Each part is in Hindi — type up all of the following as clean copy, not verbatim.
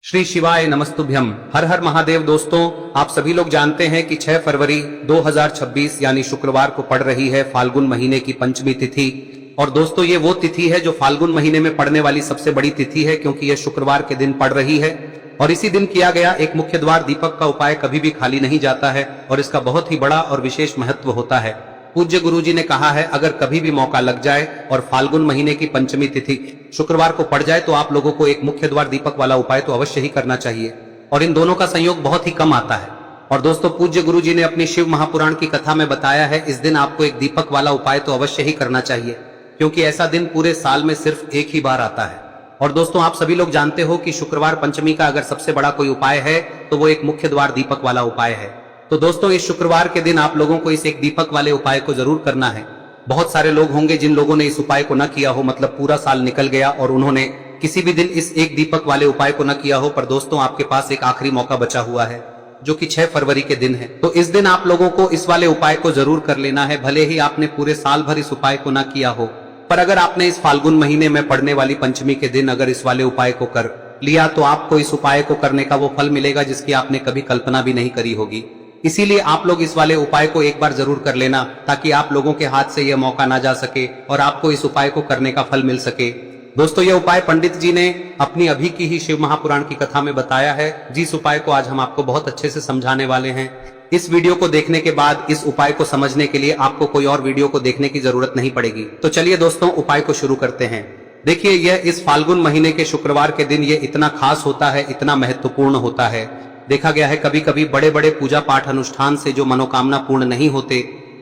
श्री शिवाय नमस्तुभ्यम। हर हर महादेव। दोस्तों, आप सभी लोग जानते हैं कि 6 फरवरी 2026 यानी शुक्रवार को पड़ रही है फाल्गुन महीने की पंचमी तिथि। और दोस्तों, ये वो तिथि है जो फाल्गुन महीने में पड़ने वाली सबसे बड़ी तिथि है, क्योंकि यह शुक्रवार के दिन पड़ रही है। और इसी दिन किया गया एक मुख्य द्वार दीपक का उपाय कभी भी खाली नहीं जाता है और इसका बहुत ही बड़ा और विशेष महत्व होता है। पूज्य गुरुजी ने कहा है, अगर कभी भी मौका लग जाए और फाल्गुन महीने की पंचमी तिथि शुक्रवार को पड़ जाए तो आप लोगों को एक मुख्य द्वार दीपक वाला उपाय तो अवश्य ही करना चाहिए। और इन दोनों का संयोग बहुत ही कम आता है। और दोस्तों, पूज्य गुरुजी ने अपनी शिव महापुराण की कथा में बताया है, इस दिन आपको एक दीपक वाला उपाय तो अवश्य ही करना चाहिए, क्योंकि ऐसा दिन पूरे साल में सिर्फ एक ही बार आता है। और दोस्तों, आप सभी लोग जानते हो कि शुक्रवार पंचमी का अगर सबसे बड़ा कोई उपाय है तो वो एक मुख्य द्वार दीपक वाला उपाय है। तो दोस्तों, इस शुक्रवार के दिन आप लोगों को इस एक दीपक वाले उपाय को जरूर करना है। बहुत सारे लोग होंगे जिन लोगों ने इस उपाय को न किया हो, मतलब पूरा साल निकल गया और उन्होंने किसी भी दिन इस एक दीपक वाले उपाय को न किया हो। पर दोस्तों, आपके पास एक आखिरी मौका बचा हुआ है, जो कि 6 फरवरी के दिन है। तो इस दिन आप लोगों को इस वाले उपाय को जरूर कर लेना है, भले ही आपने पूरे साल भर इस उपाय को न किया हो। पर अगर आपने इस फाल्गुन महीने में पड़ने वाली पंचमी के दिन अगर इस वाले उपाय को कर लिया तो आपको इस उपाय को करने का वो फल मिलेगा जिसकी आपने कभी कल्पना भी नहीं करी होगी। इसीलिए आप लोग इस वाले उपाय को एक बार जरूर कर लेना, ताकि आप लोगों के हाथ से यह मौका ना जा सके और आपको इस उपाय को करने का फल मिल सके। दोस्तों, यह उपाय पंडित जी ने अपनी अभी की ही शिव महापुराण की कथा में बताया है, जिस उपाय को आज हम आपको बहुत अच्छे से समझाने वाले हैं। इस वीडियो को देखने के बाद इस उपाय को समझने के लिए आपको कोई और वीडियो को देखने की जरूरत नहीं पड़ेगी। तो चलिए दोस्तों, उपाय को शुरू करते हैं। देखिए, यह इस फाल्गुन महीने के शुक्रवार के दिन ये इतना खास होता है, इतना महत्वपूर्ण होता है। देखा गया है कभी कभी बड़े बड़े पूजा पाठ अनुष्ठान से जो मनोकामना पूर्ण नहीं होते,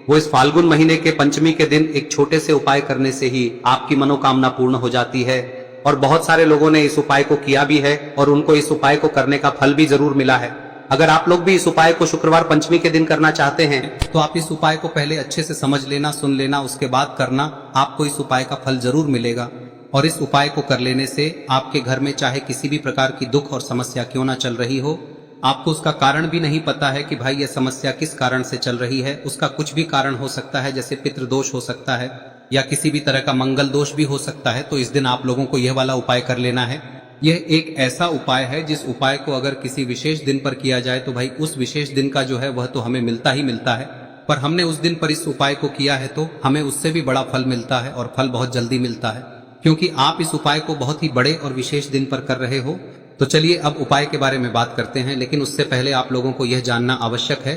वो इस फाल्गुन महीने के पंचमी के दिन एक छोटे से उपाय करने से ही आपकी मनोकामना पूर्ण हो जाती है। और बहुत सारे लोगों ने इस उपाय को किया भी है और उनको इस उपाय को करने का फल भी जरूर मिला है। अगर आप लोग भी इस उपाय को शुक्रवार पंचमी के दिन करना चाहते हैं तो आप इस उपाय को पहले अच्छे से समझ लेना, सुन लेना, उसके बाद करना। आपको इस उपाय का फल जरूर मिलेगा। और इस उपाय को कर लेने से आपके घर में चाहे किसी भी प्रकार की दुख और समस्या क्यों ना चल रही हो, आपको उसका कारण भी नहीं पता है कि भाई यह समस्या किस कारण से चल रही है, उसका कुछ भी कारण हो सकता है, जैसे पितृदोष हो सकता है या किसी भी तरह का मंगल दोष भी हो सकता है। तो इस दिन आप लोगों को यह वाला उपाय कर लेना है। यह एक ऐसा उपाय है जिस उपाय को अगर किसी विशेष दिन पर किया जाए तो भाई उस विशेष दिन का जो है वह तो हमें मिलता ही मिलता है। पर हमने उस दिन पर इस उपाय को किया है तो हमें उससे भी बड़ा फल मिलता है, और फल बहुत जल्दी मिलता है, क्योंकि आप इस उपाय को बहुत ही बड़े और विशेष दिन पर कर रहे हो। तो चलिए अब उपाय के बारे में बात करते हैं, लेकिन उससे पहले आप लोगों को यह जानना आवश्यक है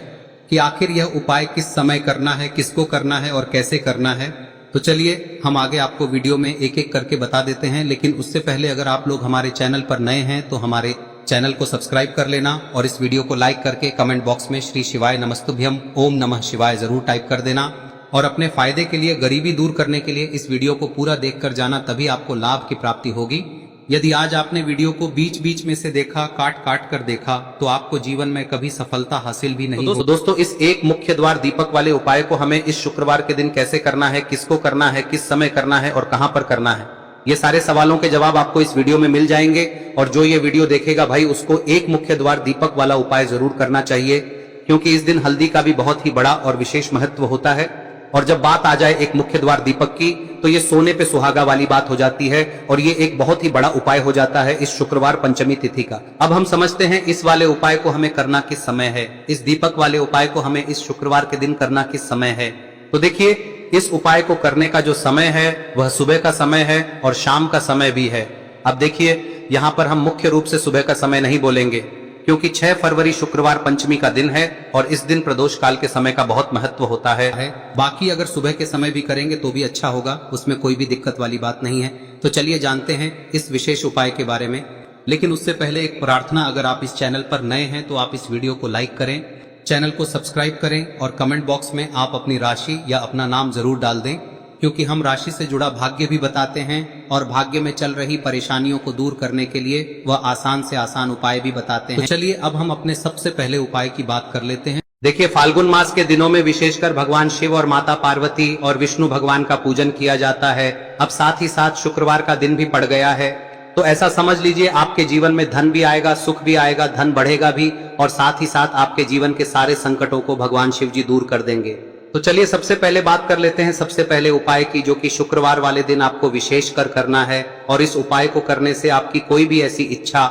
कि आखिर यह उपाय किस समय करना है, किसको करना है और कैसे करना है। तो चलिए हम आगे आपको वीडियो में एक एक करके बता देते हैं। लेकिन उससे पहले अगर आप लोग हमारे चैनल पर नए हैं तो हमारे चैनल को सब्सक्राइब कर लेना और इस वीडियो को लाइक करके कमेंट बॉक्स में श्री शिवाय नमस्तुभ्यम ओम नमः शिवाय जरूर टाइप कर देना। और अपने फायदे के लिए, गरीबी दूर करने के लिए इस वीडियो को पूरा देखकर जाना, तभी आपको लाभ की प्राप्ति होगी। यदि आज आपने वीडियो को बीच बीच में से देखा, काट काट कर देखा, तो आपको जीवन में कभी सफलता हासिल भी नहीं होगी। दोस्तों, इस एक मुख्य द्वार दीपक वाले उपाय को हमें इस शुक्रवार के दिन कैसे करना है, किसको करना है, किस समय करना है और कहां पर करना है, ये सारे सवालों के जवाब आपको इस वीडियो में मिल जाएंगे। और जो ये वीडियो देखेगा भाई, उसको एक मुख्य द्वार दीपक वाला उपाय जरूर करना चाहिए, क्योंकि इस दिन हल्दी का भी बहुत ही बड़ा और विशेष महत्व होता है। और जब बात आ जाए एक मुख्य द्वार दीपक की, तो ये सोने पे सुहागा वाली बात हो जाती है और ये एक बहुत ही बड़ा उपाय हो जाता है इस शुक्रवार पंचमी तिथि का। अब हम समझते हैं इस वाले उपाय को हमें करना किस समय है, इस दीपक वाले उपाय को हमें इस शुक्रवार के दिन करना किस समय है। तो देखिए, इस उपाय को करने का जो समय है वह सुबह का समय है और शाम का समय भी है। अब देखिए, यहाँ पर हम मुख्य रूप से सुबह का समय नहीं बोलेंगे, क्योंकि 6 फरवरी शुक्रवार पंचमी का दिन है और इस दिन प्रदोष काल के समय का बहुत महत्व होता है। बाकी अगर सुबह के समय भी करेंगे तो भी अच्छा होगा, उसमें कोई भी दिक्कत वाली बात नहीं है। तो चलिए जानते हैं इस विशेष उपाय के बारे में। लेकिन उससे पहले एक प्रार्थना, अगर आप इस चैनल पर नए हैं तो आप इस वीडियो को लाइक करें, चैनल को सब्सक्राइब करें और कमेंट बॉक्स में आप अपनी राशि या अपना नाम जरूर डाल दें, क्योंकि हम राशि से जुड़ा भाग्य भी बताते हैं और भाग्य में चल रही परेशानियों को दूर करने के लिए वह आसान से आसान उपाय भी बताते हैं। तो चलिए अब हम अपने सबसे पहले उपाय की बात कर लेते हैं। देखिए, फाल्गुन मास के दिनों में विशेषकर भगवान शिव और माता पार्वती और विष्णु भगवान का पूजन किया जाता है। अब साथ ही साथ शुक्रवार का दिन भी पड़ गया है, तो ऐसा समझ लीजिए आपके जीवन में धन भी आएगा, सुख भी आएगा, धन बढ़ेगा भी, और साथ ही साथ आपके जीवन के सारे संकटों को भगवान शिव जी दूर कर देंगे। तो चलिए सबसे पहले बात कर लेते हैं सबसे पहले उपाय की, जो कि शुक्रवार वाले दिन आपको विशेष कर करना है। और इस उपाय को करने से आपकी कोई भी ऐसी इच्छा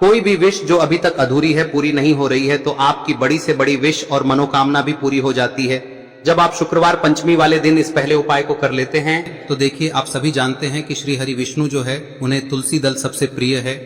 कोई भी विश जो अभी तक अधूरी है, पूरी नहीं हो रही है, तो आपकी बड़ी से बड़ी विश और मनोकामना भी पूरी हो जाती है जब आप शुक्रवार पंचमी वाले दिन इस पहले उपाय को कर लेते हैं। तो देखिए, आप सभी जानते हैं कि श्री हरि विष्णु जो है उन्हें तुलसी दल सबसे प्रिय है।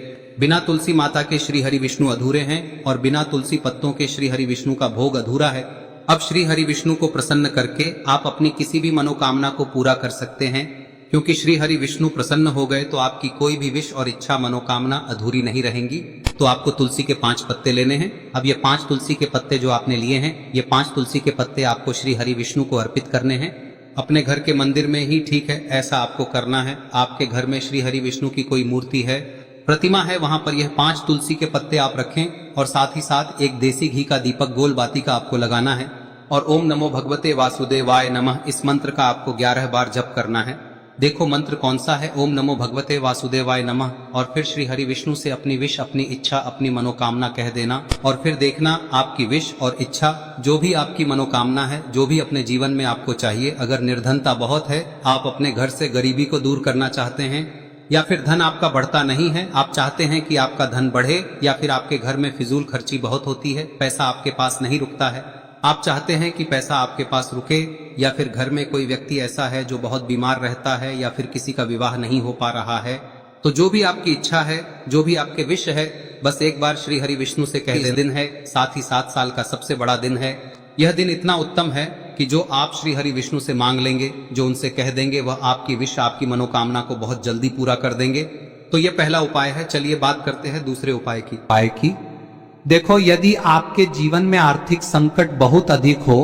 बिना तुलसी माता के श्री हरि विष्णु अधूरे हैं और बिना तुलसी पत्तों के श्री हरि विष्णु का भोग अधूरा है। अब श्री हरि विष्णु को प्रसन्न करके आप अपनी किसी भी मनोकामना को पूरा कर सकते हैं, क्योंकि श्री हरि विष्णु प्रसन्न हो गए तो आपकी कोई भी विश और इच्छा मनोकामना अधूरी नहीं रहेंगी। तो आपको तुलसी के 5 पत्ते लेने हैं। अब ये 5 तुलसी के पत्ते जो आपने लिए हैं, ये 5 तुलसी के पत्ते आपको श्री हरि विष्णु को अर्पित करने हैं। अपने घर के मंदिर में ही ठीक है, ऐसा आपको करना है। आपके घर में श्री हरि विष्णु की कोई मूर्ति है, प्रतिमा है, वहां पर यह 5 तुलसी के पत्ते आप रखें और साथ ही साथ एक देसी घी का दीपक गोल बाती का आपको लगाना है और ओम नमो भगवते वासुदेवाय नमः इस मंत्र का आपको 11 बार जप करना है। देखो मंत्र कौन सा है, ओम नमो भगवते वासुदेवाय नमः, और फिर श्री हरि विष्णु से अपनी विश, अपनी इच्छा, अपनी मनोकामना कह देना और फिर देखना आपकी विश और इच्छा, जो भी आपकी मनोकामना है, जो भी अपने जीवन में आपको चाहिए। अगर निर्धनता बहुत है, आप अपने घर से गरीबी को दूर करना चाहते हैं, या फिर धन आपका बढ़ता नहीं है, आप चाहते हैं कि आपका धन बढ़े, या फिर आपके घर में फिजूल खर्ची बहुत होती है, पैसा आपके पास नहीं रुकता है, आप चाहते हैं कि पैसा आपके पास रुके, या फिर घर में कोई व्यक्ति ऐसा है जो बहुत बीमार रहता है, या फिर किसी का विवाह नहीं हो पा रहा है, तो जो भी आपकी इच्छा है, जो भी आपके विश है, बस एक बार श्री हरि विष्णु से कह दें। दिन है, साथ ही 7 साल का सबसे बड़ा दिन है। यह दिन इतना उत्तम है कि जो आप श्री हरि विष्णु से मांग लेंगे, जो उनसे कह देंगे, वह आपकी विश, आपकी मनोकामना को बहुत जल्दी पूरा कर देंगे। तो यह पहला उपाय है। चलिए बात करते हैं दूसरे उपाय की। देखो, यदि आपके जीवन में आर्थिक संकट बहुत अधिक हो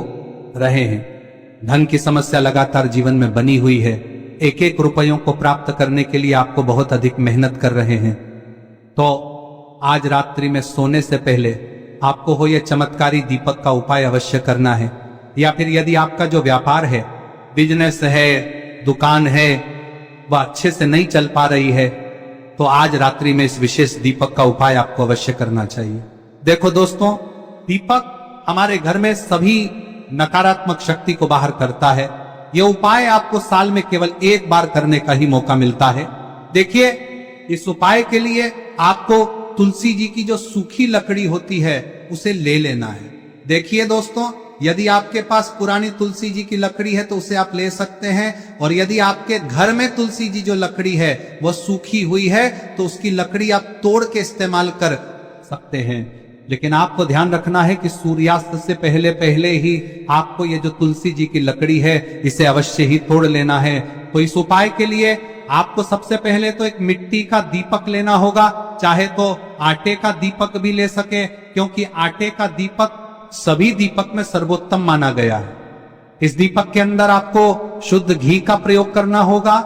रहे हैं, धन की समस्या लगातार जीवन में बनी हुई है, एक एक रुपयों को प्राप्त करने के लिए आपको बहुत अधिक मेहनत कर रहे हैं, तो आज रात्रि में सोने से पहले आपको हो यह चमत्कारी दीपक का उपाय अवश्य करना है। या फिर यदि आपका जो व्यापार है, बिजनेस है, दुकान है, वह अच्छे से नहीं चल पा रही है, तो आज रात्रि में इस विशेष दीपक का उपाय आपको अवश्य करना चाहिए। देखो दोस्तों, दीपक हमारे घर में सभी नकारात्मक शक्ति को बाहर करता है। यह उपाय आपको साल में केवल एक बार करने का ही मौका मिलता है। देखिए, इस उपाय के लिए आपको तुलसी जी की जो सूखी लकड़ी होती है उसे ले लेना है। देखिए दोस्तों, यदि आपके पास पुरानी तुलसी जी की लकड़ी है तो उसे आप ले सकते हैं, और यदि आपके घर में तुलसी जी जो लकड़ी है वह सूखी हुई है तो उसकी लकड़ी आप तोड़ के इस्तेमाल कर सकते हैं। लेकिन आपको ध्यान रखना है कि सूर्यास्त से पहले पहले ही आपको ये जो तुलसी जी की लकड़ी है इसे अवश्य ही तोड़ लेना है। तो इस उपाय के लिए आपको सबसे पहले तो एक मिट्टी का दीपक लेना होगा, चाहे तो आटे का दीपक भी ले सके, क्योंकि आटे का दीपक सभी दीपक में सर्वोत्तम माना गया है। इस दीपक के अंदर आपको शुद्ध घी का प्रयोग करना होगा,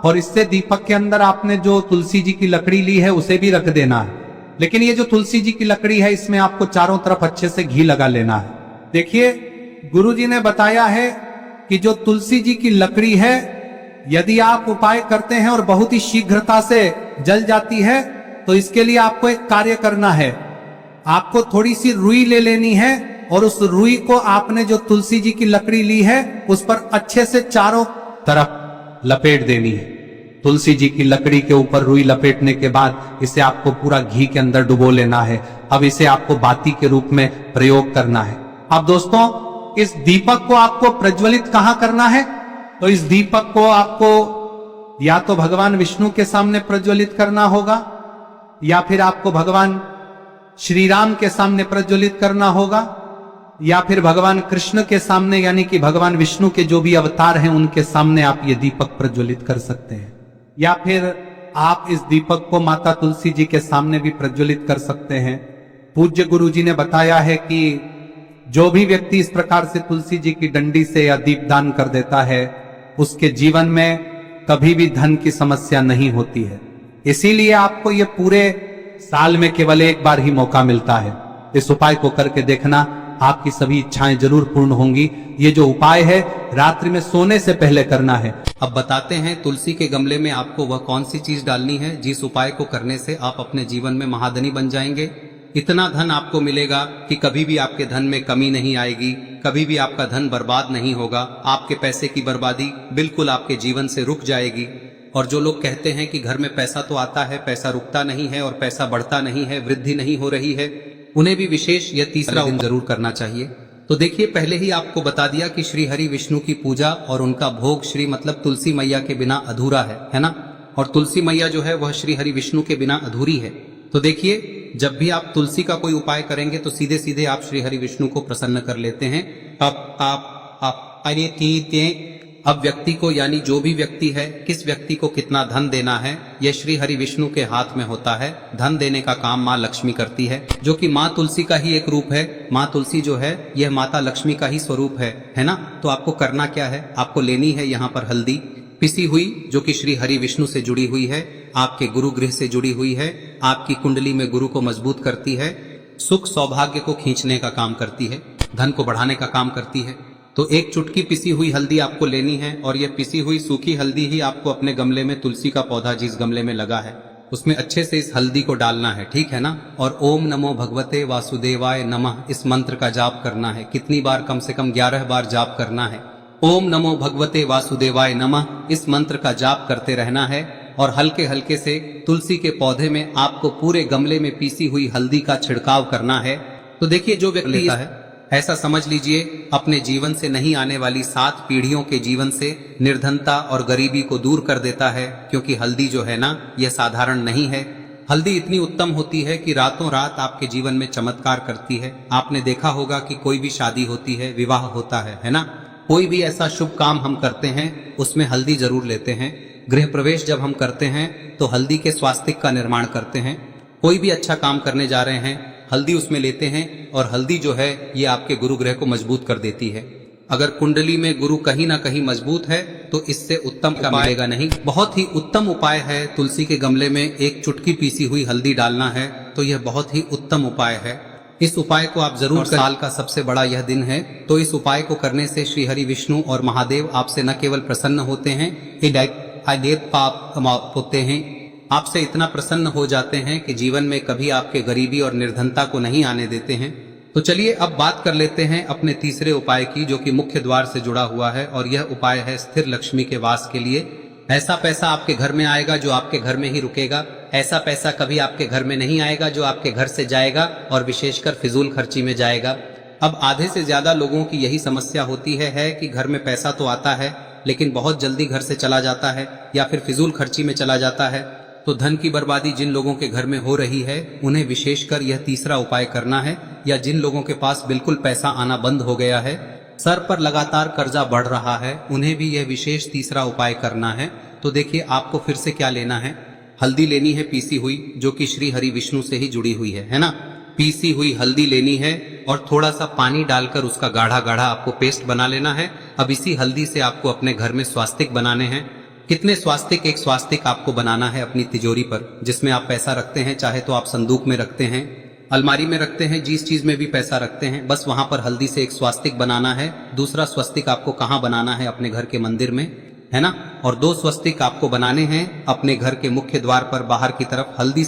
और इससे दीपक के अंदर आपने जो तुलसी जी की लकड़ी ली है उसे भी रख देना है। लेकिन ये जो तुलसी जी की लकड़ी है, इसमें आपको चारों तरफ अच्छे से घी लगा लेना है। देखिए, गुरुजी ने बताया है कि जो तुलसी जी की लकड़ी है, यदि आप उपाय करते हैं और बहुत ही शीघ्रता से जल जाती है, तो इसके लिए आपको एक कार्य करना है। आपको थोड़ी सी रुई ले लेनी है और उस रुई को आपने जो तुलसी जी की लकड़ी ली है उस पर अच्छे से चारों तरफ लपेट देनी है। तुलसी जी की लकड़ी के ऊपर रुई लपेटने के बाद इसे आपको पूरा घी के अंदर डुबो लेना है। अब इसे आपको बाती के रूप में प्रयोग करना है। अब दोस्तों, इस दीपक को आपको प्रज्वलित कहां करना है? तो इस दीपक को आपको या तो भगवान विष्णु के सामने प्रज्वलित करना होगा, या फिर आपको भगवान श्री राम के सामने प्रज्वलित करना होगा, या फिर भगवान कृष्ण के सामने, यानी कि भगवान विष्णु के जो भी अवतार हैं उनके सामने आप ये दीपक प्रज्वलित कर सकते हैं। या फिर आप इस दीपक को माता तुलसी जी के सामने भी प्रज्वलित कर सकते हैं। पूज्य गुरु जी ने बताया है कि जो भी व्यक्ति इस प्रकार से तुलसी जी की डंडी से या दीपदान कर देता है, उसके जीवन में कभी भी धन की समस्या नहीं होती है। इसीलिए आपको ये पूरे साल में केवल एक बार ही मौका मिलता है। इस उपाय को करके देखना, आपकी सभी इच्छाएं जरूर पूर्ण होंगी। ये जो उपाय है रात्रि में सोने से पहले करना है। अब बताते हैं तुलसी के गमले में आपको वह कौन सी चीज डालनी है जिस उपाय को करने से आप अपने जीवन में महाधनी बन जाएंगे। इतना धन आपको मिलेगा कि कभी भी आपके धन में कमी नहीं आएगी, कभी भी आपका धन बर्बाद नहीं होगा। आपके पैसे की बर्बादी बिल्कुल आपके जीवन से रुक जाएगी। और जो लोग कहते हैं कि घर में पैसा तो आता है, पैसा रुकता नहीं है और पैसा बढ़ता नहीं है, वृद्धि नहीं हो रही है, उन्हें भी विशेष यह तीसरा दिन जरूर करना चाहिए। तो देखिए, पहले ही आपको बता दिया कि श्री हरि विष्णु की पूजा और उनका भोग श्री मतलब तुलसी मैया के बिना अधूरा है ना। और तुलसी मैया जो है वह श्री हरि विष्णु के बिना अधूरी है। तो देखिए, जब भी आप तुलसी का कोई उपाय करेंगे तो सीधे सीधे आप श्री हरि विष्णु को प्रसन्न कर लेते हैं। अब व्यक्ति को, यानी जो भी व्यक्ति है, किस व्यक्ति को कितना धन देना है, यह श्री हरि विष्णु के हाथ में होता है। धन देने का काम माँ लक्ष्मी करती है, जो कि माँ तुलसी का ही एक रूप है। माँ तुलसी जो है यह माता लक्ष्मी का ही स्वरूप है ना। तो आपको करना क्या है, आपको लेनी है यहाँ पर हल्दी पिसी हुई, जो कि श्री हरि विष्णु से जुड़ी हुई है, आपके गुरु गृह से जुड़ी हुई है, आपकी कुंडली में गुरु को मजबूत करती है, सुख सौभाग्य को खींचने का काम करती है, धन को बढ़ाने का काम करती है। तो एक चुटकी पिसी हुई हल्दी आपको लेनी है और यह पिसी हुई सूखी हल्दी ही आपको अपने गमले में, तुलसी का पौधा जिस गमले में लगा है उसमें अच्छे से इस हल्दी को डालना है, ठीक है ना। और ओम नमो भगवते वासुदेवाय नमः इस मंत्र का जाप करना है। कितनी बार? कम से कम 11 बार जाप करना है। ओम नमो भगवते वासुदेवाय नमः इस मंत्र का जाप करते रहना है और हल्के हल्के से तुलसी के पौधे में आपको पूरे गमले में पीसी हुई हल्दी का छिड़काव करना है। तो देखिए, जो व्यक्ति लेता है, ऐसा समझ लीजिए अपने जीवन से नहीं आने वाली 7 पीढ़ियों के जीवन से निर्धनता और गरीबी को दूर कर देता है। क्योंकि हल्दी जो है ना, यह साधारण नहीं है। हल्दी इतनी उत्तम होती है कि रातों रात आपके जीवन में चमत्कार करती है। आपने देखा होगा कि कोई भी शादी होती है, विवाह होता है ना, कोई भी ऐसा शुभ काम हम करते हैं उसमें हल्दी जरूर लेते हैं। गृह प्रवेश जब हम करते हैं तो हल्दी के स्वास्तिक का निर्माण करते हैं। कोई भी अच्छा काम करने जा रहे हैं, हल्दी उसमें लेते हैं और हल्दी जो है ये आपके गुरु ग्रह को मजबूत कर देती है। अगर कुंडली में गुरु कहीं ना कहीं मजबूत है तो इससे उत्तम का मिलेगा नहीं। बहुत ही उत्तम उपाय है, तुलसी के गमले में एक चुटकी पीसी हुई हल्दी डालना है, तो यह बहुत ही उत्तम उपाय है। इस उपाय को आप जरूर करें। साल का सबसे बड़ा यह दिन है, तो इस उपाय को करने से श्री हरि विष्णु और महादेव आपसे न केवल प्रसन्न होते हैं, पाप होते हैं, आपसे इतना प्रसन्न हो जाते हैं कि जीवन में कभी आपके गरीबी और निर्धनता को नहीं आने देते हैं। तो चलिए अब बात कर लेते हैं अपने तीसरे उपाय की, जो कि मुख्य द्वार से जुड़ा हुआ है। और यह उपाय है स्थिर लक्ष्मी के वास के लिए। ऐसा पैसा आपके घर में आएगा जो आपके घर में ही रुकेगा। ऐसा पैसा कभी आपके घर में नहीं आएगा जो आपके घर से जाएगा और विशेषकर फिजूल खर्ची में जाएगा। अब आधे से ज्यादा लोगों की यही समस्या होती है कि घर में पैसा तो आता है लेकिन बहुत जल्दी घर से चला जाता है या फिर फिजूल खर्ची में चला जाता है। तो धन की बर्बादी जिन लोगों के घर में हो रही है उन्हें विशेषकर यह तीसरा उपाय करना है। या जिन लोगों के पास बिल्कुल पैसा आना बंद हो गया है, सर पर लगातार कर्जा बढ़ रहा है, उन्हें भी यह विशेष तीसरा उपाय करना है। तो देखिए, आपको फिर से क्या लेना है, हल्दी लेनी है पीसी हुई, जो कि श्री हरि विष्णु से ही जुड़ी हुई है ना। पीसी हुई हल्दी लेनी है और थोड़ा सा पानी डालकर उसका गाढ़ा गाढ़ा आपको पेस्ट बना लेना है। अब इसी हल्दी से आपको अपने घर में स्वास्तिक बनाने हैं। कितने स्वास्तिक? एक स्वास्तिक आपको बनाना है अपनी तिजोरी पर, जिसमें आप पैसा रखते हैं। चाहे तो आप संदूक में रखते हैं, अलमारी में रखते हैं, जिस चीज में भी पैसा रखते हैं, बस वहां पर हल्दी से एक स्वास्तिक बनाना है। दूसरा स्वस्तिक आपको कहाँ बनाना है? अपने घर के मंदिर में, है ना। और 2 स्वस्तिक आपको बनाने हैं अपने घर के मुख्य द्वार पर बाहर की तरफ। हल्दी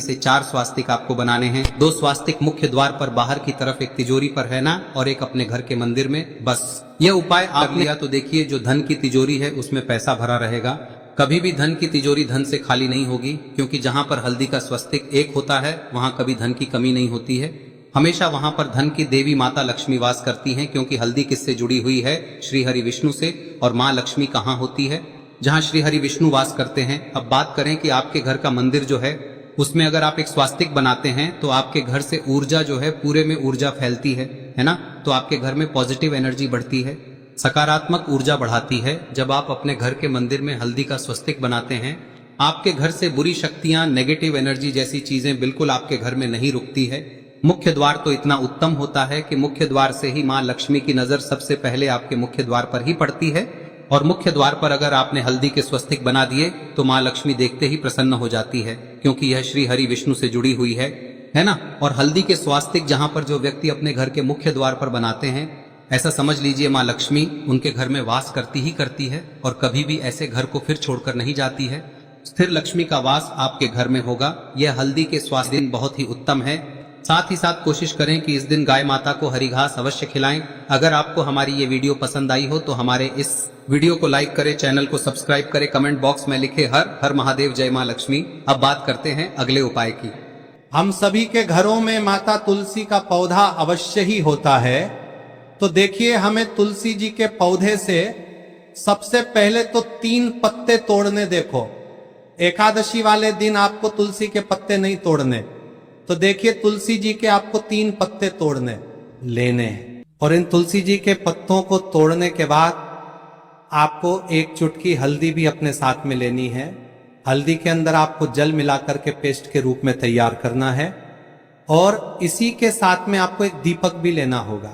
से 4 स्वास्तिक आपको बनाने हैं। 2 स्वास्तिक मुख्य द्वार पर बाहर की तरफ, एक तिजोरी पर, है ना, और एक अपने घर के मंदिर में। बस यह उपाय आप लिया तो देखिए, जो धन की तिजोरी है उसमें पैसा भरा रहेगा। कभी भी धन की तिजोरी धन से खाली नहीं होगी, क्योंकि जहां पर हल्दी का स्वस्तिक एक होता है वहां कभी धन की कमी नहीं होती है। हमेशा वहां पर धन की देवी माता लक्ष्मी वास करती हैं, क्योंकि हल्दी किससे जुड़ी हुई है? श्री हरि विष्णु से। और माँ लक्ष्मी कहाँ होती है? जहाँ श्री हरि विष्णु वास करते हैं। अब बात करें कि आपके घर का मंदिर जो है उसमें अगर आप एक स्वास्तिक बनाते हैं तो आपके घर से ऊर्जा जो है, पूरे में ऊर्जा फैलती है ना। तो आपके घर में पॉजिटिव एनर्जी बढ़ती है, सकारात्मक ऊर्जा बढ़ाती है। जब आप अपने घर के मंदिर में हल्दी का स्वस्तिक बनाते हैं, आपके घर से बुरी शक्तियां, नेगेटिव एनर्जी जैसी चीजें बिल्कुल आपके घर में नहीं रुकती है। मुख्य द्वार तो इतना उत्तम होता है कि मुख्य द्वार से ही माँ लक्ष्मी की नजर सबसे पहले आपके मुख्य द्वार पर ही पड़ती है। और मुख्य द्वार पर अगर आपने हल्दी के स्वस्तिक बना दिए तो माँ लक्ष्मी देखते ही प्रसन्न हो जाती है, क्योंकि यह श्री हरि विष्णु से जुड़ी हुई है ना। और हल्दी के स्वास्तिक जहां पर जो व्यक्ति अपने घर के मुख्य द्वार पर बनाते हैं, ऐसा समझ लीजिए माँ लक्ष्मी उनके घर में वास करती ही करती है और कभी भी ऐसे घर को फिर छोड़कर नहीं जाती है। स्थिर लक्ष्मी का वास आपके घर में होगा। यह हल्दी के स्वास्थ्य दिन बहुत ही उत्तम है। साथ ही साथ कोशिश करें कि इस दिन गाय माता को हरी घास अवश्य खिलाएं। अगर आपको हमारी ये वीडियो पसंद आई हो तो हमारे इस वीडियो को लाइक करें, चैनल को सब्सक्राइब करें, कमेंट बॉक्स में लिखे हर हर महादेव, जय मां लक्ष्मी। अब बात करते हैं अगले उपाय की। हम सभी के घरों में माता तुलसी का पौधा अवश्य ही होता है। तो देखिए, हमें तुलसी जी के पौधे से सबसे पहले तो 3 पत्ते तोड़ने। देखो, एकादशी वाले दिन आपको तुलसी के पत्ते नहीं तोड़ने, तो देखिए तुलसी जी के आपको 3 पत्ते तोड़ने लेने हैं। और इन तुलसी जी के पत्तों को तोड़ने के बाद आपको 1 चुटकी हल्दी भी अपने साथ में लेनी है। हल्दी के अंदर आपको जल मिलाकर के पेस्ट के रूप में तैयार करना है। और इसी के साथ में आपको एक दीपक भी लेना होगा।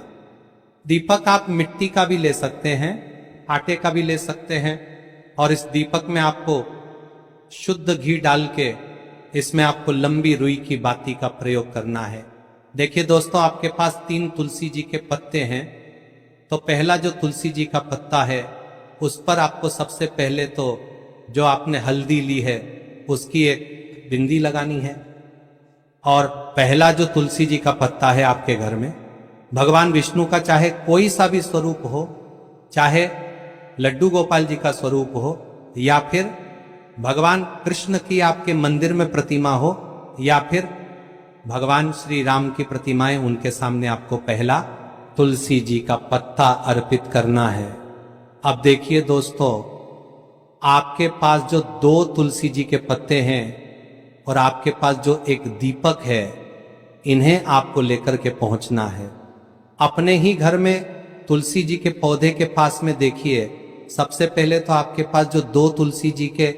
दीपक आप मिट्टी का भी ले सकते हैं, आटे का भी ले सकते हैं। और इस दीपक में आपको शुद्ध घी डाल के इसमें आपको लंबी रुई की बाती का प्रयोग करना है। देखिए दोस्तों, आपके पास 3 तुलसी जी के पत्ते हैं। तो पहला जो तुलसी जी का पत्ता है उस पर आपको सबसे पहले तो जो आपने हल्दी ली है उसकी एक बिंदी लगानी है। और पहला जो तुलसी जी का पत्ता है आपके घर में, भगवान विष्णु का चाहे कोई सा भी स्वरूप हो, चाहे लड्डू गोपाल जी का स्वरूप हो, या फिर भगवान कृष्ण की आपके मंदिर में प्रतिमा हो, या फिर भगवान श्री राम की प्रतिमाएं, उनके सामने आपको पहला तुलसी जी का पत्ता अर्पित करना है। अब देखिए दोस्तों, आपके पास जो 2 तुलसी जी के पत्ते हैं और आपके पास जो एक दीपक है, इन्हें आपको लेकर के पहुंचना है। अपने ही घर में तुलसी जी के पौधे के पास में देखिए, सबसे पहले तो आपके पास जो 2 तुलसी जी के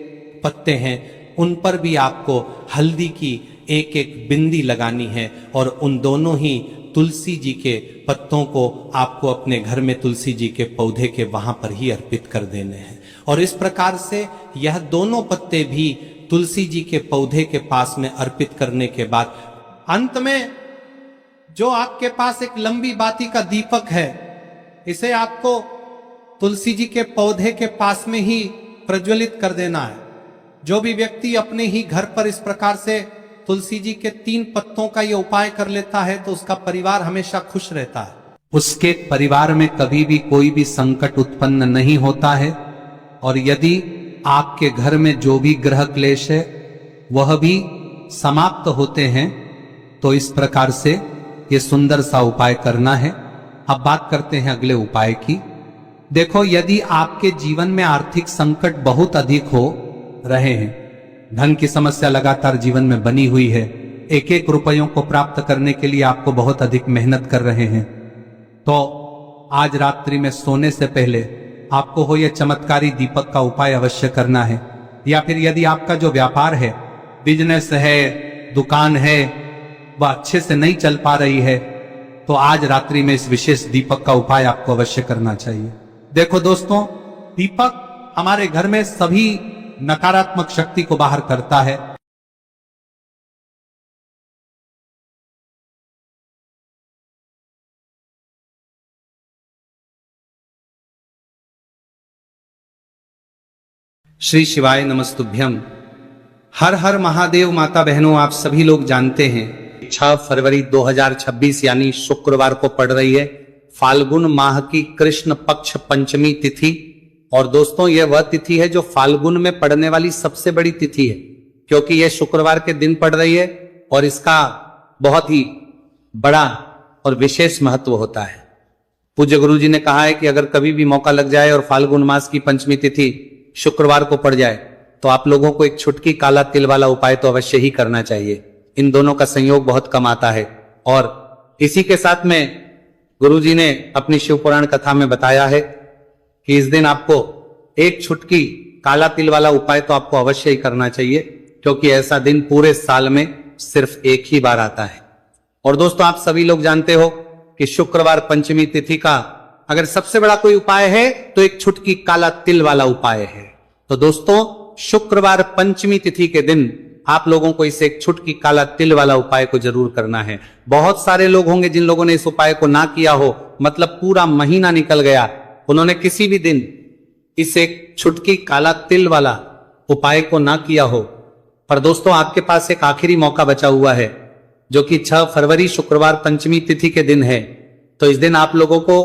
पत्ते हैं उन पर भी आपको हल्दी की एक एक बिंदी लगानी है। और उन दोनों ही तुलसी जी के पत्तों को आपको अपने घर में तुलसी जी के पौधे के वहां पर ही अर्पित कर देने हैं। और इस प्रकार से यह दोनों पत्ते भी तुलसी जी के पौधे के पास में अर्पित करने के बाद अंत में जो आपके पास एक लंबी बाती का दीपक है, इसे आपको तुलसी जी के पौधे के पास में ही प्रज्वलित कर देना है। जो भी व्यक्ति अपने ही घर पर इस प्रकार से तुलसी जी के 3 पत्तों का ये उपाय कर लेता है तो उसका परिवार हमेशा खुश रहता है। उसके परिवार में कभी भी कोई भी संकट उत्पन्न नहीं होता है। और यदि आपके घर में जो भी ग्रह क्लेश है वह भी समाप्त होते हैं। तो इस प्रकार से ये सुंदर सा उपाय करना है। अब बात करते हैं अगले उपाय की। देखो, यदि आपके जीवन में आर्थिक संकट बहुत अधिक हो रहे हैं, धन की समस्या लगातार जीवन में बनी हुई है, एक एक रुपयों को प्राप्त करने के लिए आपको बहुत अधिक मेहनत कर रहे हैं, तो आज रात्रि में सोने से पहले आपको हो यह चमत्कारी दीपक का उपाय अवश्य करना है। या फिर यदि आपका जो व्यापार है, बिजनेस है, दुकान है, वह अच्छे से नहीं चल पा रही है, तो आज रात्रि में इस विशेष दीपक का उपाय आपको अवश्य करना चाहिए। देखो दोस्तों, दीपक हमारे घर में सभी नकारात्मक शक्ति को बाहर करता है। श्री शिवाय नमस्तुभ्यम। हर हर महादेव। माता बहनों, आप सभी लोग जानते हैं 6 फरवरी 2026 यानी शुक्रवार को पड़ रही है फाल्गुन माह की कृष्ण पक्ष पंचमी तिथि। और दोस्तों, यह वह तिथि है जो फाल्गुन में पड़ने वाली सबसे बड़ी तिथि है, क्योंकि यह शुक्रवार के दिन पड़ रही है और इसका बहुत ही बड़ा और विशेष महत्व होता है। पूज्य गुरु जी ने कहा है कि अगर कभी भी मौका लग जाए और फाल्गुन मास की पंचमी तिथि शुक्रवार को पड़ जाए तो आप लोगों को एक छुटकी काला तिल वाला उपाय तो अवश्य ही करना चाहिए। इन दोनों का संयोग बहुत कम आता है। और इसी के साथ में गुरुजी ने अपनी शिव पुराण कथा में बताया है कि इस दिन आपको एक छुटकी काला तिल वाला उपाय तो आपको अवश्य ही करना चाहिए, क्योंकि ऐसा दिन पूरे साल में सिर्फ एक ही बार आता है। और दोस्तों, आप सभी लोग जानते हो कि शुक्रवार पंचमी तिथि का अगर सबसे बड़ा कोई उपाय है तो एक छुटकी काला तिल वाला उपाय है। तो दोस्तों, शुक्रवार पंचमी तिथि के दिन आप लोगों को इसे एक छुटकी काला तिल वाला उपाय को जरूर करना है। बहुत सारे लोग होंगे जिन लोगों ने इस उपाय को ना किया हो, मतलब पूरा महीना निकल गया, उन्होंने किसी भी दिन इस एक छुटकी काला तिल वाला उपाय को ना किया हो। पर दोस्तों, आपके पास एक आखिरी मौका बचा हुआ है। जो कि 6 फरवरी शुक्रवार पंचमी तिथि के दिन है। तो इस दिन आप लोगों को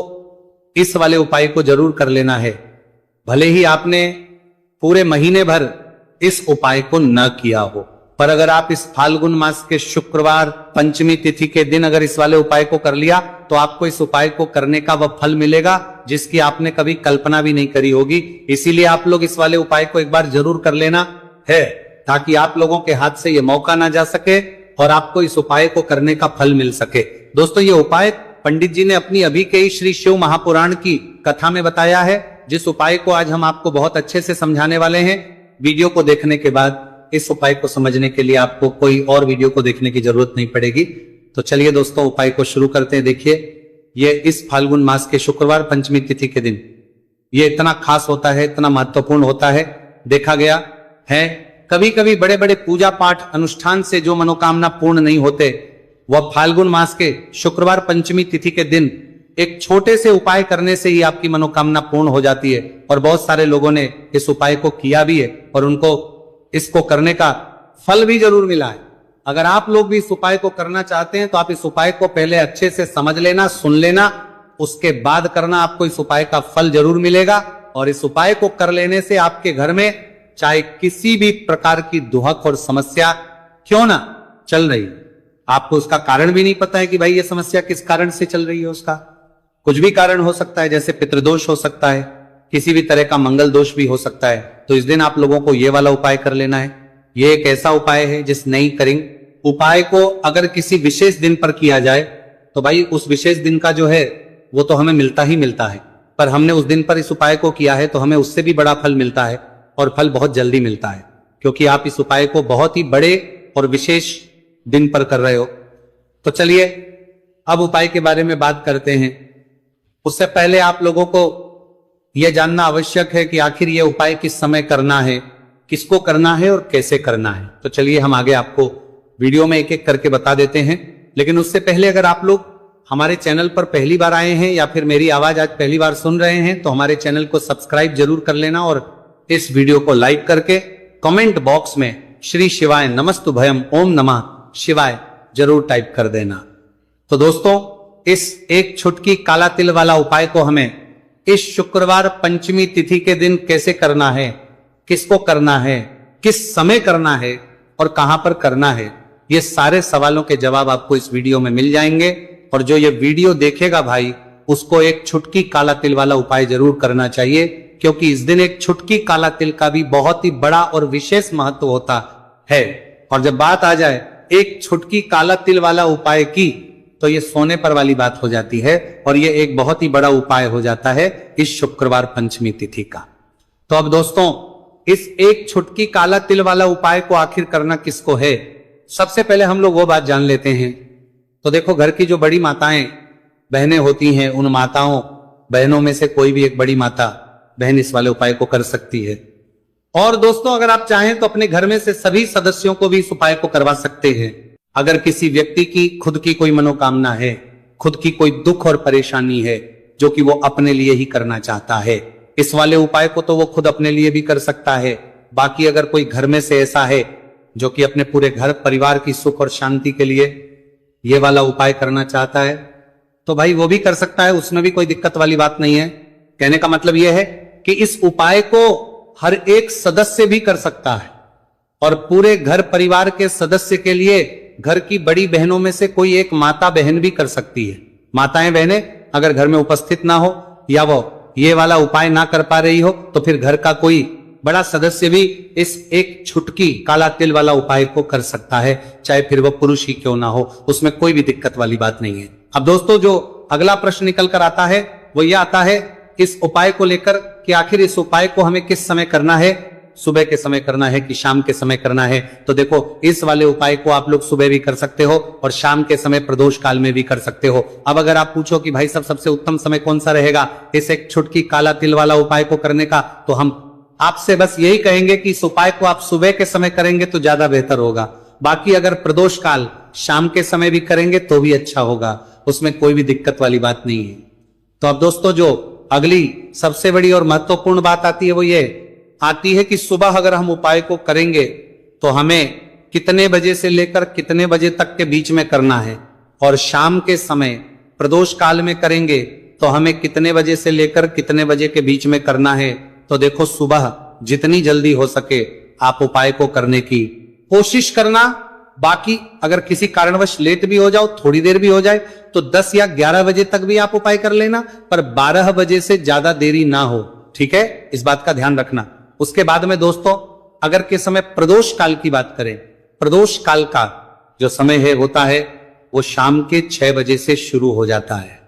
इस वाले उपाय को जरूर कर लेना है। भले ही आपने पूरे महीने भर इस उपाय को न किया हो, पर अगर आप इस फाल्गुन मास के शुक्रवार पंचमी तिथि के दिन अगर इस वाले उपाय को कर लिया तो आपको इस उपाय को करने का वह फल मिलेगा जिसकी आपने कभी कल्पना भी नहीं करी होगी। इसीलिए आप लोग इस वाले उपाय को एक बार जरूर कर लेना है, ताकि आप लोगों के हाथ से यह मौका ना जा सके और आपको इस उपाय को करने का फल मिल सके। दोस्तों, ये उपाय पंडित जी ने अपनी अभी के ही श्री शिव महापुराण की कथा में बताया है, जिस उपाय को आज हम आपको बहुत अच्छे से समझाने वाले हैं। वीडियो को देखने के बाद इस उपाय को समझने के लिए आपको कोई और वीडियो को देखने की जरूरत नहीं पड़ेगी। तो चलिए दोस्तों, उपाय को शुरू करते हैं। देखिए, ये इस फाल्गुन मास के शुक्रवार पंचमी तिथि के दिन ये इतना खास होता है, इतना महत्वपूर्ण होता है। देखा गया है कभी कभी बड़े बड़े पूजा पाठ अनुष्ठान से जो मनोकामना पूर्ण नहीं होते, वह फाल्गुन मास के शुक्रवार पंचमी तिथि के दिन एक छोटे से उपाय करने से ही आपकी मनोकामना पूर्ण हो जाती है। और बहुत सारे लोगों ने इस उपाय को किया भी है और उनको इसको करने का फल भी जरूर मिला है। अगर आप लोग भी इस उपाय को करना चाहते हैं तो आप इस उपाय को पहले अच्छे से समझ लेना, सुन लेना, उसके बाद करना। आपको इस उपाय का फल जरूर मिलेगा। और इस उपाय को कर लेने से आपके घर में चाहे किसी भी प्रकार की दुहक और समस्या क्यों ना चल रही, आपको उसका कारण भी नहीं पता है कि भाई ये समस्या किस कारण से चल रही है, उसका कुछ भी कारण हो सकता है। जैसे पितृदोष हो सकता है, किसी भी तरह का मंगल दोष भी हो सकता है। तो इस दिन आप लोगों को ये वाला उपाय कर लेना है। ये एक ऐसा उपाय है जिस नई करेंगे उपाय को अगर किसी विशेष दिन पर किया जाए तो भाई उस विशेष दिन का जो है वो तो हमें मिलता ही मिलता है, पर हमने उस दिन पर इस उपाय को किया है तो हमें उससे भी बड़ा फल मिलता है और फल बहुत जल्दी मिलता है, क्योंकि आप इस उपाय को बहुत ही बड़े और विशेष दिन पर कर रहे हो। तो चलिए अब उपाय के बारे में बात करते हैं। उससे पहले आप लोगों को यह जानना आवश्यक है कि आखिर यह उपाय किस समय करना है, किसको करना है और कैसे करना है। तो चलिए हम आगे आपको वीडियो में एक एक करके बता देते हैं। लेकिन उससे पहले अगर आप लोग हमारे चैनल पर पहली बार आए हैं या फिर मेरी आवाज आज पहली बार सुन रहे हैं तो हमारे चैनल को सब्सक्राइब जरूर कर लेना और इस वीडियो को लाइक करके कमेंट बॉक्स में श्री शिवाय नमस्तुभयम ओम नमः शिवाय जरूर टाइप कर देना। तो दोस्तों, इस एक छुटकी काला तिल वाला उपाय को हमें इस शुक्रवार पंचमी तिथि के दिन कैसे करना है, किसको करना है, किस समय करना है और कहां पर करना है, ये सारे सवालों के जवाब आपको इस वीडियो में मिल जाएंगे। और जो ये वीडियो देखेगा भाई, उसको एक छुटकी काला तिल वाला उपाय जरूर करना चाहिए, क्योंकि इस दिन एक छुटकी काला तिल का भी बहुत ही बड़ा और विशेष महत्व होता है। और जब बात आ जाए एक छुटकी काला तिल वाला उपाय की, तो ये सोने पर वाली बात हो जाती है और ये एक बहुत ही बड़ा उपाय हो जाता है इस शुक्रवार पंचमी तिथि का। तो अब दोस्तों, इस एक छुटकी काला तिल वाला उपाय को आखिर करना किसको है, सबसे पहले हम लोग वो बात जान लेते हैं। तो देखो, घर की जो बड़ी माताएं बहनें होती हैं, उन माताओं बहनों में से कोई भी एक बड़ी माता बहन इस वाले उपाय को कर सकती है। और दोस्तों, अगर आप चाहें तो अपने घर में से सभी सदस्यों को भी इस उपाय को करवा सकते हैं। अगर किसी व्यक्ति की खुद की कोई मनोकामना है, खुद की कोई दुख और परेशानी है जो कि वो अपने लिए ही करना चाहता है, इस वाले उपाय को तो वो खुद अपने लिए भी कर सकता है। बाकी अगर कोई घर में से ऐसा है जो कि अपने पूरे घर परिवार की सुख और शांति के लिए ये वाला उपाय करना चाहता है, तो भाई वो भी कर सकता है, उसमें भी कोई दिक्कत वाली बात नहीं है। कहने का मतलब यह है कि इस उपाय को हर एक सदस्य भी कर सकता है और पूरे घर परिवार के सदस्य के लिए घर की बड़ी बहनों में से कोई एक माता बहन भी कर सकती है। माताएं बहनें अगर घर में उपस्थित ना हो या वो ये वाला उपाय ना कर पा रही हो, तो फिर घर का कोई बड़ा सदस्य भी इस एक छुटकी काला तिल वाला उपाय को कर सकता है, चाहे फिर वो पुरुष ही क्यों ना हो, उसमें कोई भी दिक्कत वाली बात नहीं है। अब दोस्तों, जो अगला प्रश्न निकल कर आता है वो ये आता है इस उपाय को लेकर कि आखिर इस उपाय को हमें किस समय करना है, सुबह के समय करना है कि शाम के समय करना है। तो देखो, इस वाले उपाय को आप लोग सुबह भी कर सकते हो और शाम के समय प्रदोष काल में भी कर सकते हो। अब अगर आप पूछो कि भाई सबसे उत्तम समय कौन सा रहेगा इस एक छुटकी काला तिल वाला उपाय को करने का, तो हम आपसे बस यही कहेंगे कि इस उपाय को आप सुबह के समय करेंगे तो ज्यादा बेहतर होगा। बाकी अगर प्रदोष काल शाम के समय भी करेंगे तो भी अच्छा होगा, उसमें कोई भी दिक्कत वाली बात नहीं है। तो अब दोस्तों, जो अगली सबसे बड़ी और महत्वपूर्ण बात आती है वो ये आती है कि सुबह अगर हम उपाय को करेंगे तो हमें कितने बजे से लेकर कितने बजे तक के बीच में करना है, और शाम के समय प्रदोष काल में करेंगे तो हमें कितने बजे से लेकर कितने बजे के बीच में करना है। तो देखो, सुबह जितनी जल्दी हो सके आप उपाय को करने की कोशिश करना। बाकी अगर किसी कारणवश लेट भी हो जाओ, थोड़ी देर भी हो जाए, तो 10 या 11 बजे तक भी आप उपाय कर लेना, पर 12 बजे से ज्यादा देरी ना हो, ठीक है, इस बात का ध्यान रखना। उसके बाद में दोस्तों, अगर के समय प्रदोष काल की बात करें, प्रदोष काल का जो समय है होता है वो शाम के 6 बजे से शुरू हो जाता है।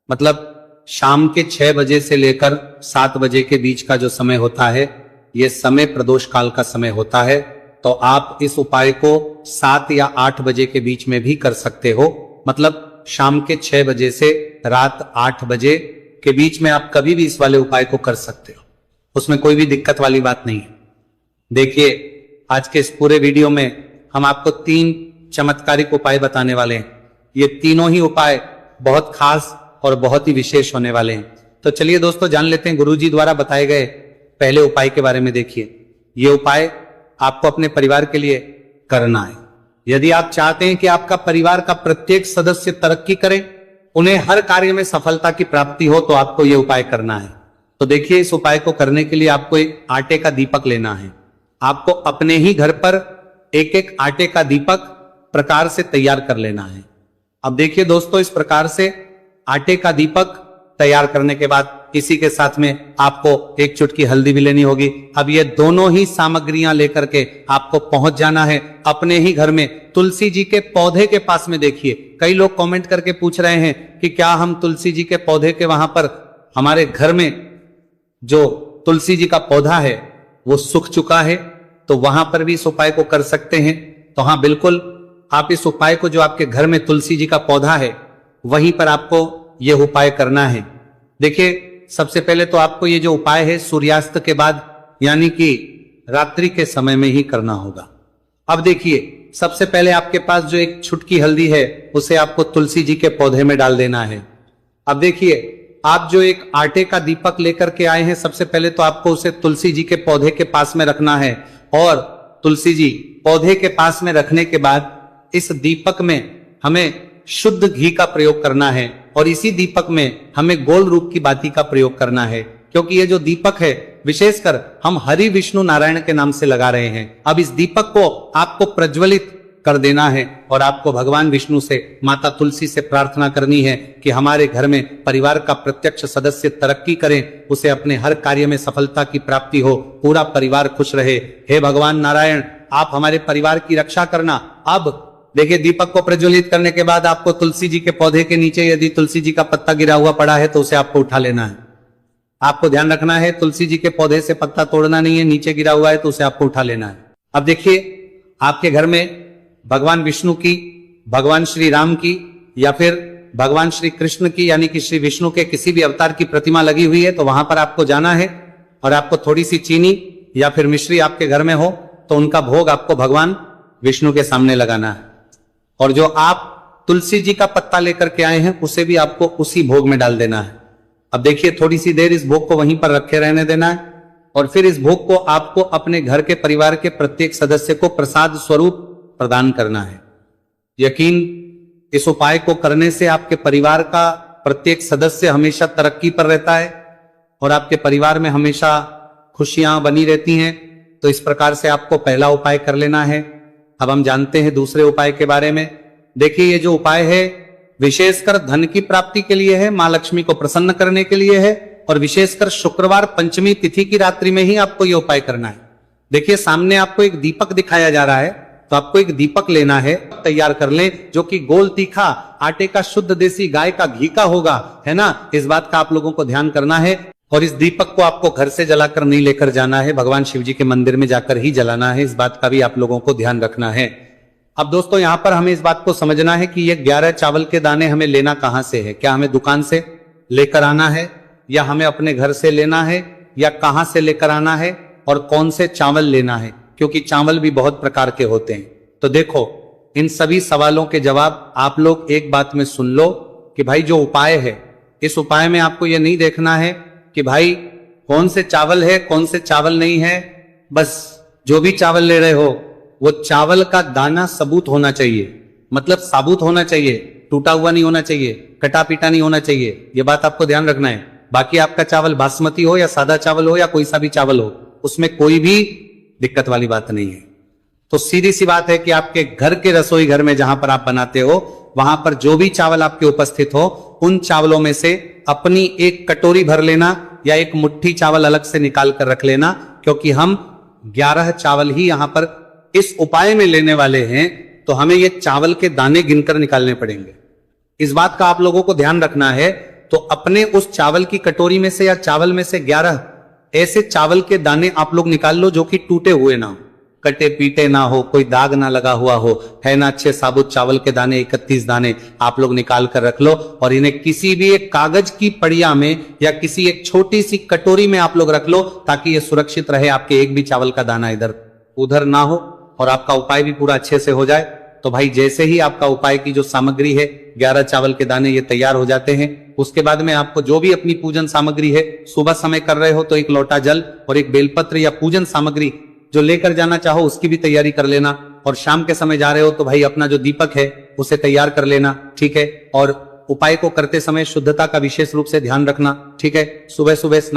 मतलब शाम के 6 बजे से लेकर 7 बजे के बीच का जो समय होता है, यह समय प्रदोष काल का समय होता है। तो आप इस उपाय को 7 या 8 बजे के बीच में भी कर सकते हो। मतलब शाम के 6 बजे से रात 8 बजे के बीच में आप कभी भी इस वाले उपाय को कर सकते हो, उसमें कोई भी दिक्कत वाली बात नहीं है। देखिए, आज के इस पूरे वीडियो में हम आपको 3 चमत्कारिक उपाय बताने वाले हैं। ये तीनों ही उपाय बहुत खास और बहुत ही विशेष होने वाले हैं। तो चलिए दोस्तों, जान लेते हैं गुरुजी द्वारा बताए गए पहले उपाय के बारे में। देखिए, ये उपाय आपको अपने परिवार के लिए करना है। यदि आप चाहते हैं कि आपका परिवार का प्रत्येक सदस्य तरक्की करे, उन्हें हर कार्य में सफलता की प्राप्ति हो, तो आपको यह उपाय करना है। तो देखिए, इस उपाय को करने के लिए आपको एक आटे का दीपक लेना है। आपको अपने ही घर पर एक एक आटे का दीपक प्रकार से तैयार कर लेना है। अब देखिए दोस्तों, इस प्रकार से आटे का दीपक तैयार करने के बाद इसी के साथ में आपको एक चुटकी हल्दी भी लेनी होगी। अब ये दोनों ही सामग्रियां लेकर के आपको पहुंच जाना है अपने ही घर में तुलसी जी के पौधे के पास में। देखिए, कई लोग कमेंट करके पूछ रहे हैं कि क्या हम तुलसी जी के पौधे के वहां पर, हमारे घर में जो तुलसी जी का पौधा है वो सूख चुका है, तो वहां पर भी इस उपाय को कर सकते हैं। तो हाँ, बिल्कुल, आप इस उपाय को, जो आपके घर में तुलसी जी का पौधा है वहीं पर आपको यह उपाय करना है। देखिए, सबसे पहले तो आपको ये जो उपाय है सूर्यास्त के बाद, यानी कि रात्रि के समय में ही करना होगा। अब देखिए, सबसे पहले आपके पास जो एक छुटकी हल्दी है उसे आपको तुलसी जी के पौधे में डाल देना है। अब देखिए, आप जो एक आटे का दीपक लेकर के आए हैं, सबसे पहले तो आपको उसे तुलसी जी के पौधे के पास में रखना है, और तुलसी जी पौधे के पास में रखने के बाद इस दीपक में हमें शुद्ध घी का प्रयोग करना है, और इसी दीपक में हमें गोल रूप की बाती का प्रयोग करना है, क्योंकि ये जो दीपक है विशेषकर हम हरि विष्णु नारायण के नाम से लगा रहे हैं। अब इस दीपक को आपको प्रज्वलित कर देना है, और आपको भगवान विष्णु से, माता तुलसी से प्रार्थना करनी है कि हमारे घर में परिवार का प्रत्यक्ष सदस्य तरक्की करे, उसे अपने हर कार्य में सफलता की प्राप्ति हो, पूरा परिवार खुश रहे। हे भगवान नारायण, आप हमारे परिवार की रक्षा करना। अब देखिए, दीपक को प्रज्वलित करने के बाद आपको तुलसी जी के पौधे के नीचे यदि तुलसी जी का पत्ता गिरा हुआ पड़ा है तो उसे आपको उठा लेना है। आपको ध्यान रखना है, तुलसी जी के पौधे से पत्ता तोड़ना नहीं है, नीचे गिरा हुआ है तो उसे आपको उठा लेना है। अब देखिए, आपके घर में भगवान विष्णु की, भगवान श्री राम की, या फिर भगवान श्री कृष्ण की, यानी कि श्री विष्णु के किसी भी अवतार की प्रतिमा लगी हुई है, तो वहां पर आपको जाना है, और आपको थोड़ी सी चीनी या फिर मिश्री आपके घर में हो तो उनका भोग आपको भगवान विष्णु के सामने लगाना है, और जो आप तुलसी जी का पत्ता लेकर के आए हैं उसे भी आपको उसी भोग में डाल देना है। अब देखिए, थोड़ी सी देर इस भोग को वहीं पर रखे रहने देना है, और फिर इस भोग को आपको अपने घर के परिवार के प्रत्येक सदस्य को प्रसाद स्वरूप प्रदान करना है। यकीन, इस उपाय को करने से आपके परिवार का प्रत्येक सदस्य हमेशा तरक्की पर रहता है, और आपके परिवार में हमेशा खुशियां बनी रहती हैं। तो इस प्रकार से आपको पहला उपाय कर लेना है। अब हम जानते हैं दूसरे उपाय के बारे में। देखिए, ये जो उपाय है विशेषकर धन की प्राप्ति के लिए है, मां लक्ष्मी को प्रसन्न करने के लिए है, और विशेषकर शुक्रवार पंचमी तिथि की रात्रि में ही आपको यह उपाय करना है। देखिए, सामने आपको एक दीपक दिखाया जा रहा है, तो आपको एक दीपक लेना है, तैयार कर लें, जो कि गोल तीखा आटे का शुद्ध देसी गाय का घी का होगा, है ना। इस बात का आप लोगों को ध्यान करना है, और इस दीपक को आपको घर से जलाकर नहीं लेकर जाना है, भगवान शिव जी के मंदिर में जाकर ही जलाना है। इस बात का भी आप लोगों को ध्यान रखना है। अब दोस्तों, यहां पर हमें इस बात को समझना है कि ये 11 चावल के दाने हमें लेना कहां से है। क्या हमें दुकान से लेकर आना है, या हमें अपने घर से लेना है, या कहां से लेकर आना है, और कौन से चावल लेना है, क्योंकि चावल भी बहुत प्रकार के होते हैं। तो देखो, इन सभी सवालों के जवाब आप लोग एक बात में सुन लो कि भाई जो उपाय है, इस उपाय में आपको यह नहीं देखना है कि भाई कौन से चावल है, कौन से चावल नहीं है। बस जो भी चावल ले रहे हो वो चावल का दाना सबूत होना चाहिए, मतलब साबुत होना चाहिए, टूटा हुआ नहीं होना चाहिए, कटा पीटा नहीं होना चाहिए। ये बात आपको ध्यान रखना है। बाकी आपका चावल बासमती हो या सादा चावल हो या कोई सा भी चावल हो, उसमें कोई भी दिक्कत वाली बात नहीं है। तो सीधी सी बात है कि आपके घर के रसोई घर में जहां पर आप बनाते हो, वहां पर जो भी चावल आपके उपस्थित हो, उन चावलों में से अपनी एक कटोरी भर लेना या एक मुट्ठी चावल अलग से निकाल कर रख लेना, क्योंकि हम 11 चावल ही यहां पर इस उपाय में लेने वाले हैं, तो हमें ये चावल के दाने गिनकर निकालने पड़ेंगे। इस बात का आप लोगों को ध्यान रखना है। तो अपने उस चावल की कटोरी में से या चावल में से 11 ऐसे चावल के दाने आप लोग निकाल लो जो कि टूटे हुए ना हो, कटे पीटे ना हो, कोई दाग ना लगा हुआ हो, है ना, अच्छे साबुत चावल के दाने 31 दाने आप लोग निकाल कर रख लो और इन्हें किसी भी एक कागज की पड़िया में या किसी एक छोटी सी कटोरी में आप लोग रख लो, ताकि ये सुरक्षित रहे, आपके एक भी चावल का दाना इधर उधर ना हो और आपका उपाय भी पूरा अच्छे से हो जाए। तो भाई जैसे ही आपका उपाय की जो सामग्री है, 11 चावल के दाने ये तैयार हो जाते हैं, उसके बाद में आपको जो भी अपनी पूजन सामग्री है, सुबह समय कर रहे हो तो एक लोटा जल और एक बेलपत्र या पूजन सामग्री जो लेकर जाना चाहो उसकी भी तैयारी कर लेना। और शाम के समय जा रहे हो तो भाई अपना जो दीपक है उसे तैयार कर लेना, ठीक है। और उपाय को करते समय शुद्धता का विशेष रूप से ध्यान रखना, ठीक है। सुबह सुबह स्नान